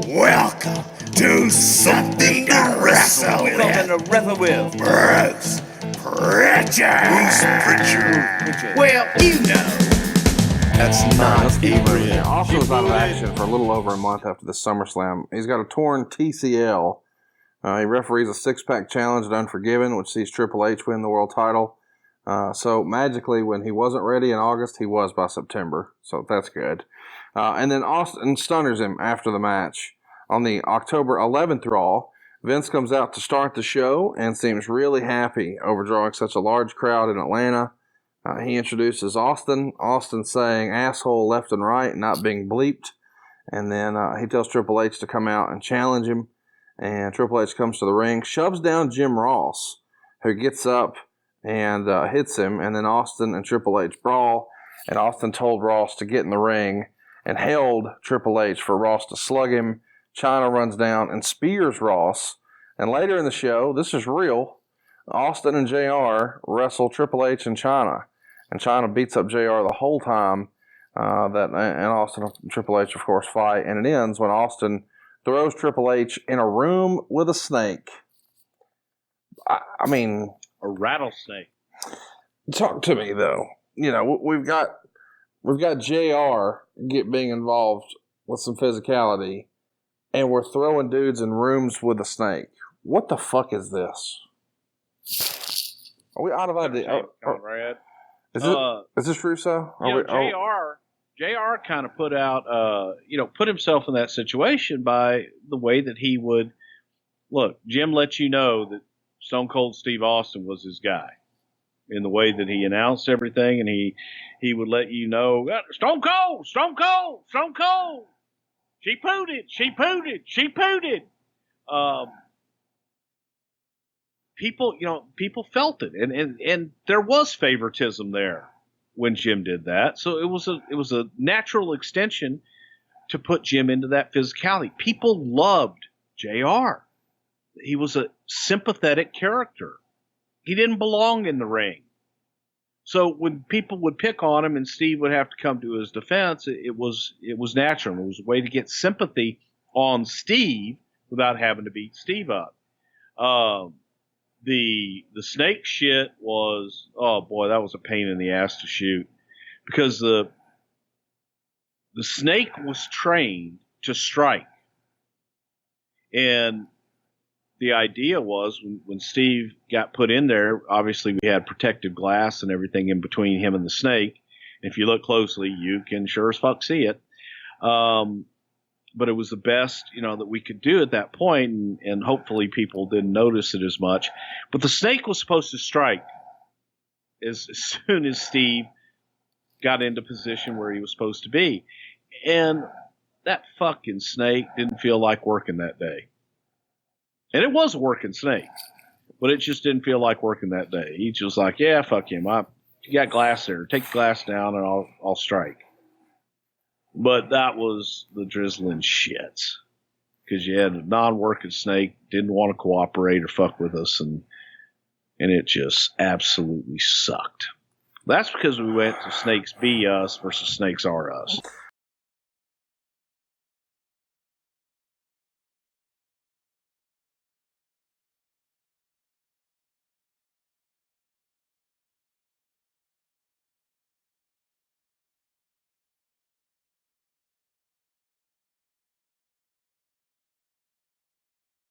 Welcome to Something to Wrestle With. Something to wrestle with. Bruce Prichard. Well, you know. That's not Avery. Also was out of action for a little over a month after the SummerSlam. He's got a torn TCL. He referees a six-pack challenge at Unforgiven, which sees Triple H win the world title. So magically, when he wasn't ready in August, he was by September. So that's good. And then Austin stunners him after the match. On the October 11th Raw, Vince comes out to start the show and seems really happy over drawing such a large crowd in Atlanta. He introduces Austin saying asshole left and right, not being bleeped. And then he tells Triple H to come out and challenge him. And Triple H comes to the ring, shoves down Jim Ross, who gets up and hits him. And then Austin and Triple H brawl. And Austin told Ross to get in the ring and held Triple H for Ross to slug him. Chyna runs down and spears Ross. And later in the show, this is real, Austin and JR wrestle Triple H and Chyna. And Chyna beats up JR the whole time and Austin and Triple H, of course, fight. And it ends when Austin throws Triple H in a room with a snake. I mean... A rattlesnake. Talk to me, though. You know, we've got JR being involved with some physicality, and we're throwing dudes in rooms with a snake. What the fuck is this? Are we out of idea? Conrad. Is this Russo? JR kind of put himself in that situation by the way that he would look. Jim let you know that Stone Cold Steve Austin was his guy in the way that he announced everything, and he would let you know, Stone Cold. She pooted. People felt it, and there was favoritism there when Jim did that. So it was a natural extension to put Jim into that physicality. People loved JR. He was a sympathetic character. He didn't belong in the ring. So when people would pick on him and Steve would have to come to his defense, it was natural. It was a way to get sympathy on Steve without having to beat Steve up. The snake shit was, oh boy, that was a pain in the ass to shoot, because the snake was trained to strike. And the idea was when Steve got put in there, obviously we had protective glass and everything in between him and the snake. If you look closely, you can sure as fuck see it. But it was the best, that we could do at that point, and hopefully people didn't notice it as much. But the snake was supposed to strike as soon as Steve got into position where he was supposed to be. And that fucking snake didn't feel like working that day. And it was a working snake, but it just didn't feel like working that day. He just was like, yeah, fuck him. You got glass there. Take the glass down and I'll strike. But that was the drizzling shits, because you had a non-working snake, didn't want to cooperate or fuck with us, and it just absolutely sucked. That's because we went to snakes be us versus snakes are us.